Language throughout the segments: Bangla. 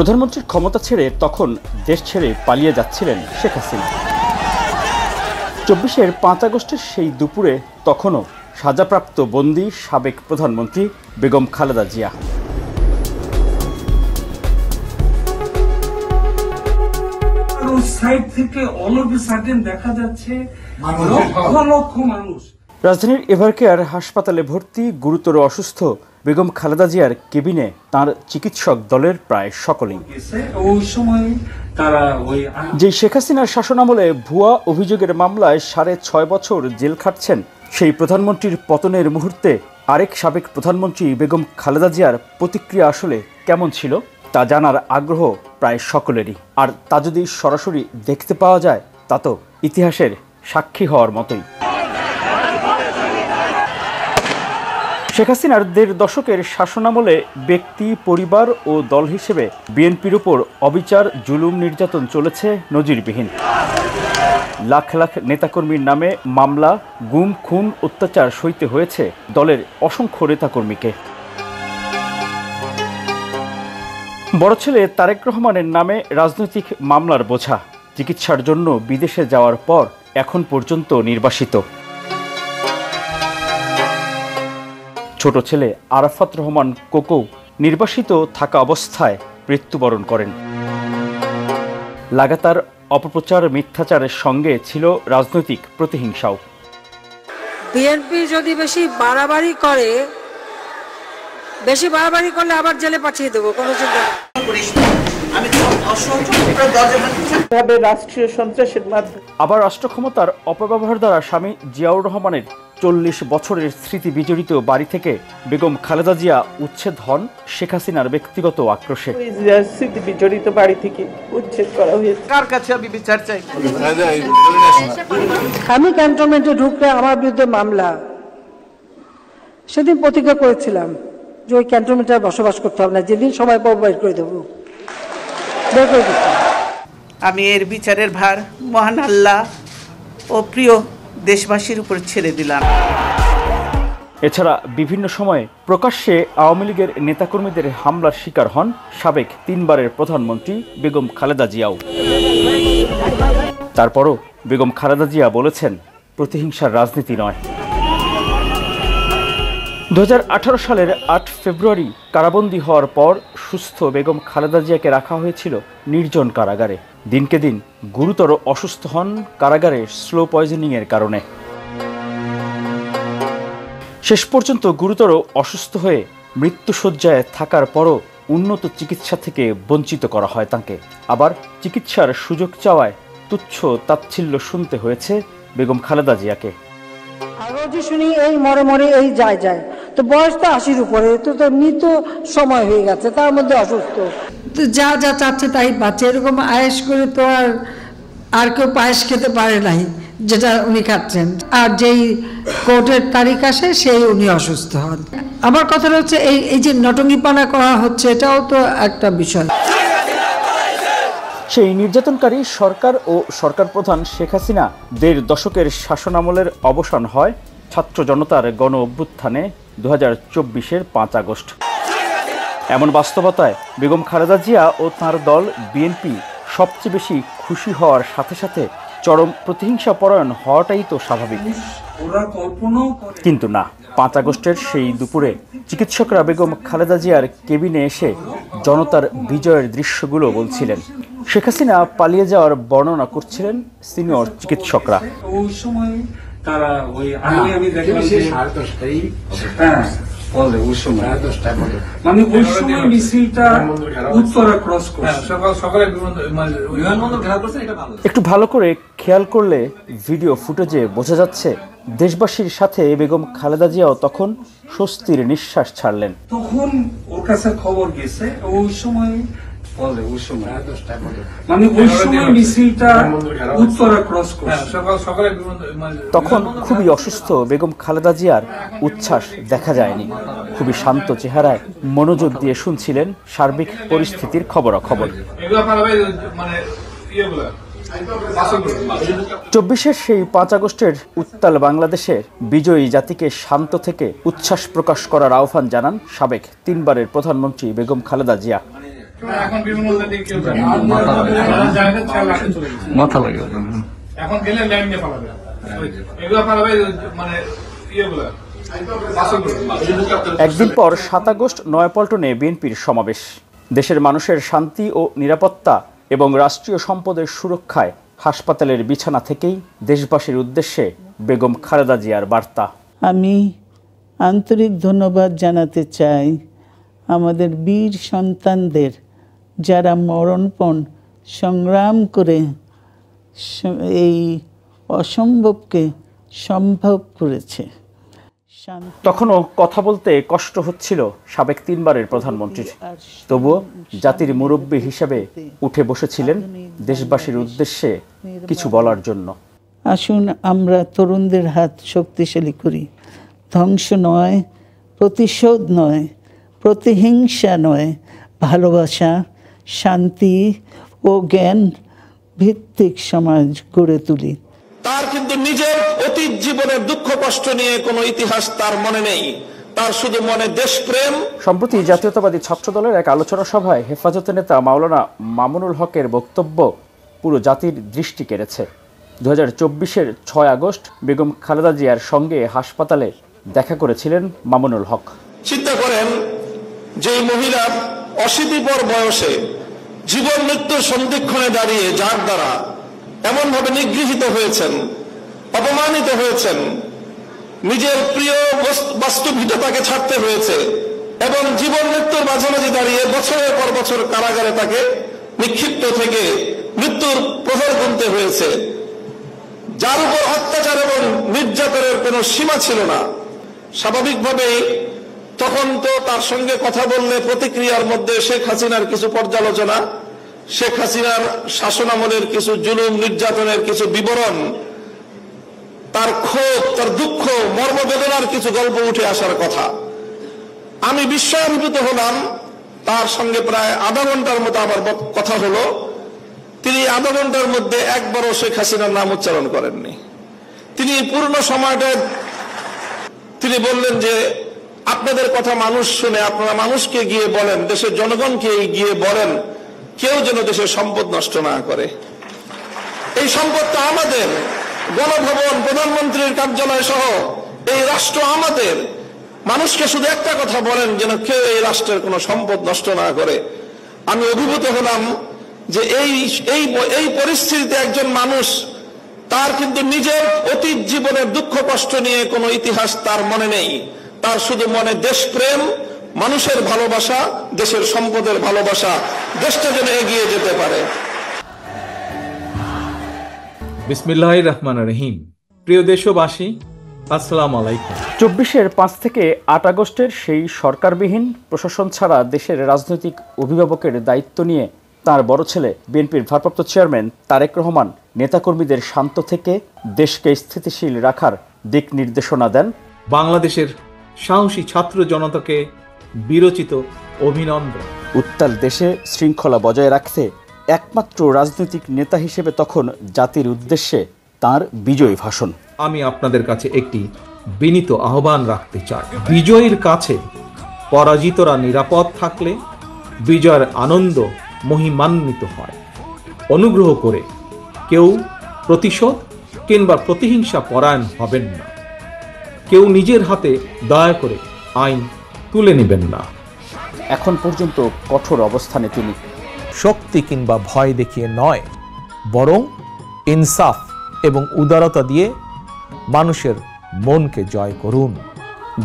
প্রধানমন্ত্রীর ক্ষমতা ছেড়ে তখন দেশ ছেড়ে পালিয়ে যাচ্ছিলেন শেখ হাসিনা। ২৪-এর ৫ আগস্টের সেই দুপুরে তখনও সাজাপ্রাপ্ত বন্দী সাবেক প্রধানমন্ত্রী বেগম খালেদা জিয়া। দেখা যাচ্ছে লক্ষ মানুষ। রাজধানীর এভারকেয়ার হাসপাতালে ভর্তি গুরুতর অসুস্থ বেগম খালেদা জিয়ার কেবিনে তার চিকিৎসক দলের প্রায় সকলেই। যেই শেখ হাসিনার শাসনামলে ভুয়া অভিযোগের মামলায় ৬.৫ বছর জেল খাটছেন, সেই প্রধানমন্ত্রীর পতনের মুহূর্তে আরেক সাবেক প্রধানমন্ত্রী বেগম খালেদা জিয়ার প্রতিক্রিয়া আসলে কেমন ছিল তা জানার আগ্রহ প্রায় সকলেরই। আর তা যদি সরাসরি দেখতে পাওয়া যায় তা তো ইতিহাসের সাক্ষী হওয়ার মতোই। শেখ হাসিনার ১.৫ দশকের শাসনামলে ব্যক্তি, পরিবার ও দল হিসেবে বিএনপির উপর অবিচার, জুলুম, নির্যাতন চলেছে নজিরবিহীন। লাখ লাখ নেতাকর্মীর নামে মামলা, গুম, খুন, অত্যাচার সইতে হয়েছে দলের অসংখ্য নেতাকর্মীকে। বড় ছেলে তারেক রহমানের নামে রাজনৈতিক মামলার বোঝা, চিকিৎসার জন্য বিদেশে যাওয়ার পর এখন পর্যন্ত নির্বাসিত। ছোট ছেলে আরাফাত রহমান কোকো নির্বাসিত থাকা অবস্থায় মৃত্যুবরণ করেন। লাগাতার অপপ্রচার, মিথ্যাচারের সঙ্গে ছিল রাজনৈতিক প্রতিহিংসাও। বিএনপি যদি বেশি বাড়াবাড়ি করলে আবার জেলে পাঠিয়ে দেবো, কোনো চিন্তা নেই। রাষ্ট্রীয় সন্ত্রাসের মাধ্যমে আবার রাষ্ট্র ক্ষমতার অপব্যবহার দ্বারা স্বামী জিয়াউর রহমানের ৪০ বছরের স্মৃতি বিজড়িত বাড়ি থেকে বেগম খালেদা জিয়া উচ্ছেদ হন শেখ হাসিনার ব্যক্তিগত আক্রোশে। স্মৃতি বিজড়িত বাড়ি থেকে উচ্ছেদ করা হয়েছে। কার কাছে আমি বিচার চাই? আমি ক্যান্টনমেন্টে ঢুকলে আমার বিরুদ্ধে মামলা, সেদিন প্রতিজ্ঞা করেছিলাম যে ওই ক্যান্টনমেন্টে বসবাস করতে হবে না, যেদিন সময় পাবো বের করে দেবো। আমি এর বিচারের ভার মহান আল্লাহ ও প্রিয় দেশবাসীর উপর ছেড়ে দিলাম। এছাড়া বিভিন্ন সময়ে প্রকাশ্যে আওয়ামী লীগের নেতাকর্মীদের হামলার শিকার হন সাবেক ৩ বারের প্রধানমন্ত্রী বেগম খালেদা জিয়াও। তারপরও বেগম খালেদা জিয়া বলেছেন, প্রতিহিংসার রাজনীতি নয়। ২০১৮ সালের ৮ ফেব্রুয়ারি কারাবন্দী হওয়ার পর সুস্থ বেগম খালেদা জিয়াকে রাখা হয়েছিল নির্জন কারাগারে। দিনকে দিন গুরুতর অসুস্থ হন কারাগারে স্লো পয়জনিংয়ের কারণে। শেষ পর্যন্ত গুরুতর অসুস্থ হয়ে মৃত্যুশয্যায় থাকার পরও উন্নত চিকিৎসা থেকে বঞ্চিত করা হয় তাঁকে। আবার চিকিৎসার সুযোগ চাওয়ায় তুচ্ছ তাচ্ছিল্য শুনতে হয়েছে বেগম খালেদা জিয়াকে। আরো শুনি এই মরে মরে এই যায়, তো বয়স তো ৮০-র উপরে, তো মৃত সময় হয়ে গেছে, তার মধ্যে অসুস্থ, তো যা যা চাচ্ছে তাই পাচ্ছে। এরকম আয়েস করে তো আর কেউ পায়েস খেতে পারে নাই যেটা উনি খাচ্ছেন। আর যেই কোর্টের তারিখ আসে সেই উনি অসুস্থ হন। আমার কথাটা হচ্ছে এই যে নটঙ্গিপানা করা হচ্ছে, এটাও তো একটা বিষয়। সেই নির্যাতনকারী সরকার ও সরকার প্রধান শেখ হাসিনা ১.৫ দশকের শাসনামলের অবসান হয় ছাত্র জনতার গণ অভ্যুত্থানে ২০২৪-এর ৫ আগস্ট। এমন বাস্তবতায় বেগম খালেদা জিয়া ও তাঁর দল বিএনপি সবচেয়ে বেশি খুশি হওয়ার সাথে সাথে চরম প্রতিহিংসা পরায়ণ হওয়াটাই তো স্বাভাবিক। কিন্তু না, ৫ আগস্টের সেই দুপুরে চিকিৎসকরা বেগম খালেদা জিয়ার কেবিনে এসে জনতার বিজয়ের দৃশ্যগুলো বলছিলেন। শেখ হাসিনা পালিয়ে যাওয়ার বর্ণনা করছিলেন সিনিয়র চিকিৎসকরা। একটু ভালো করে খেয়াল করলে ভিডিও ফুটেজে বোঝা যাচ্ছে দেশবাসীর সাথে বেগম খালেদা জিয়াও তখন স্বস্তির নিঃশ্বাস ছাড়লেন। তখন ওর কাছে খবর গেছে, ওই সময় তখন খুবই অসুস্থ বেগম খালেদা জিয়ার উচ্ছ্বাস দেখা যায়নি। খুবই শান্ত চেহারায় মনোযোগ দিয়ে শুনছিলেন সার্বিক পরিস্থিতির খবরাখবর। ২৪-এর সেই ৫ আগস্টের উত্তাল বাংলাদেশের বিজয়ী জাতিকে শান্ত থেকে উচ্ছ্বাস প্রকাশ করার আহ্বান জানান সাবেক ৩ বারের প্রধানমন্ত্রী বেগম খালেদা জিয়া। এখন বিভিন্ন দিকে কেউ যায় মাথা লাগে এখন গেলে ল্যান্ড নিয়ে পালাবে এগুলো পালাবে মানে ইয়েগুলো। একদিন পর 7 আগস্ট নয়াপল্টনে বিএনপির সমাবেশ। দেশের মানুষের শান্তি ও নিরাপত্তা এবং রাষ্ট্রীয় সম্পদের সুরক্ষায় হাসপাতালের বিছানা থেকেই দেশবাসীর উদ্দেশ্যে বেগম খালেদা জিয়ার বার্তা। আমি আন্তরিক ধন্যবাদ জানাতে চাই আমাদের বীর সন্তানদের, যারা মরণপণ সংগ্রাম করে এই অসম্ভবকে সম্ভব করেছে। তখনও কথা বলতে কষ্ট হচ্ছিল সাবেক 3 বারের প্রধানমন্ত্রীর। তবুও জাতির মুরব্বী হিসেবে উঠে বসেছিলেন দেশবাসীর উদ্দেশ্যে কিছু বলার জন্য। আসুন আমরা তরুণদের হাত শক্তিশালী করি। ধ্বংস নয়, প্রতিশোধ নয়, প্রতিহিংসা নয়, ভালোবাসা, শান্তি ও জ্ঞান ভিত্তিক সমাজ গড়ে তুলি। তার কিন্তু নিজের অতীত জীবনের দুঃখ কষ্ট নিয়ে কোনো ইতিহাস তার মনে নেই, তার শুধু মনে দেশপ্রেম। সম্প্রতি জাতীয়তাবাদী ছাত্রদলের এক আলোচনা সভায় হেফাজতের নেতা মাওলানা মামুনুল হকের বক্তব্য পুরো জাতির দৃষ্টি কেড়েছে। 2024-এর 6 আগস্ট বেগম খালেদা জিয়ার সঙ্গে হাসপাতালে দেখা করেছিলেন মামুনুল হক। চিন্তা করেন, যে মহিলা অশীতিপর বয়সে জীবন মৃত্যুর সন্ধিক্ষণে দাঁড়িয়ে যার দ্বারা এমনভাবে নিগৃহীত হয়েছেন, অপমানিত হয়েছেন, নিজের প্রিয় বাস্তুভিটতাকে ছাড়তে হয়েছে এবং জীবন মৃত্যুর মাঝামাঝি দাঁড়িয়ে বছরের পর বছর কারাগারে তাকে নিক্ষিপ্ত থেকে মৃত্যুর প্রহর গুনতে হয়েছে, যার উপর অত্যাচার এবং নির্যাতনের কোনো সীমা ছিল না। স্বাভাবিকভাবেই তখন তো তার সঙ্গে কথা বললে প্রতিক্রিয়ার মধ্যে শেখ হাসিনার কিছু পর্যালোচনা, শেখ হাসিনার শাসনামলের কিছু জুলুম নির্যাতনের কিছু বিবরণ, তার ক্ষোভ, তার দুঃখ, মর্মবেদনার কিছু গল্প উঠে আসার কথা। আমি বিস্ময়াভিভূত হলাম। তার সঙ্গে প্রায় আধা ঘন্টার মতো আমার কথা হলো। তিনি আধা ঘন্টার মধ্যে একবারও শেখ হাসিনার নাম উচ্চারণ করেননি। তিনি পূর্ণ সময়টা তিনি বললেন যে আপনাদের কথা মানুষ শুনে, আপনারা মানুষকে গিয়ে বলেন, দেশের জনগণকে গিয়ে বলেন, কেউ যেন দেশের সম্পদ নষ্ট না করে। এই সম্পদটা আমাদের, গণভবন, প্রধানমন্ত্রীর কার্যালয় সহ এই রাষ্ট্র আমাদের। মানুষকে শুধু একটা কথা বলেন, যেন কেউ এই রাষ্ট্রের কোনো সম্পদ নষ্ট না করে। আমি অভিভূত হলাম যে এই পরিস্থিতিতে একজন মানুষ, তার কিন্তু নিজের অতীত জীবনের দুঃখ কষ্ট নিয়ে কোনো ইতিহাস তার মনে নেই, তার শুধু মনে দেশপ্রেম, মানুষের ভালোবাসা, দেশের সম্পদের ভালোবাসা, দেশটা যেন এগিয়ে যেতে পারে। বিসমিল্লাহির রহমানির রহিম। প্রিয় দেশবাসী, আসসালামু আলাইকুম। 24-এর 5 থেকে 8 আগস্টের সেই সরকারবিহীন, প্রশাসন ছাড়া দেশের রাজনৈতিক অভিভাবকের দায়িত্ব নিয়ে তার বড় ছেলে বিএনপির ভারপ্রাপ্ত চেয়ারম্যান তারেক রহমান নেতাকর্মীদের শান্ত থেকে দেশকে স্থিতিশীল রাখার দিক নির্দেশনা দেন। বাংলাদেশের সাহসী ছাত্র জনতাকে বিরচিত অভিনন্দন। উত্তাল দেশে শৃঙ্খলা বজায় রাখতে একমাত্র রাজনৈতিক নেতা হিসেবে তখন জাতির উদ্দেশ্যে তার বিজয় ভাষণ। আমি আপনাদের কাছে একটি বিনীত আহ্বান রাখতে চাই। বিজয়ীর কাছে পরাজিতরা নিরাপদ থাকলে বিজয়ের আনন্দ মহিমান্বিত হয়। অনুগ্রহ করে কেউ প্রতিশোধ কিংবা প্রতিহিংসা পরায়ণ হবেন না। কেউ নিজের হাতে দয়া করে আইন তুলে নেবেন না। এখন পর্যন্ত কঠোর অবস্থানে তিনি। শক্তি কিংবা ভয় দেখিয়ে নয়, বরং ইনসাফ এবং উদারতা দিয়ে মানুষের মনকে জয় করুন।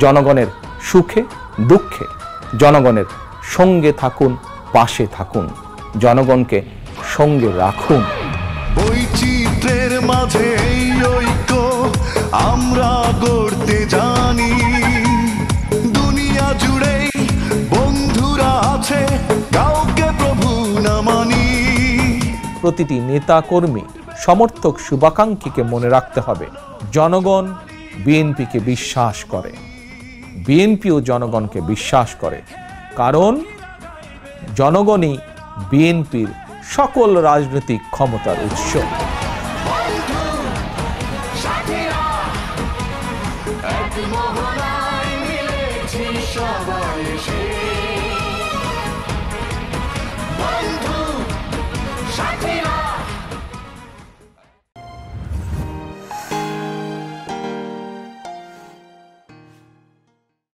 জনগণের সুখে দুঃখে জনগণের সঙ্গে থাকুন, পাশে থাকুন, জনগণকে সঙ্গে রাখুন। বৈচিত্র্যের মাঝে এই ঐক্য আমরা গড়তে জানি। দুনিয়া জুড়ে বন্ধুরা আছে, কাউকে প্রভু না মানি। প্রতিটি নেতা কর্মী, সমর্থক, শুভাকাঙ্ক্ষীকে মনে রাখতে হবে, জনগণ বিএনপিকে বিশ্বাস করে, বিএনপিও জনগণকে বিশ্বাস করে। কারণ জনগণই বিএনপির সকল রাজনৈতিক ক্ষমতার উৎস। এক মহড়ায় মিলেছি সবাই এসে।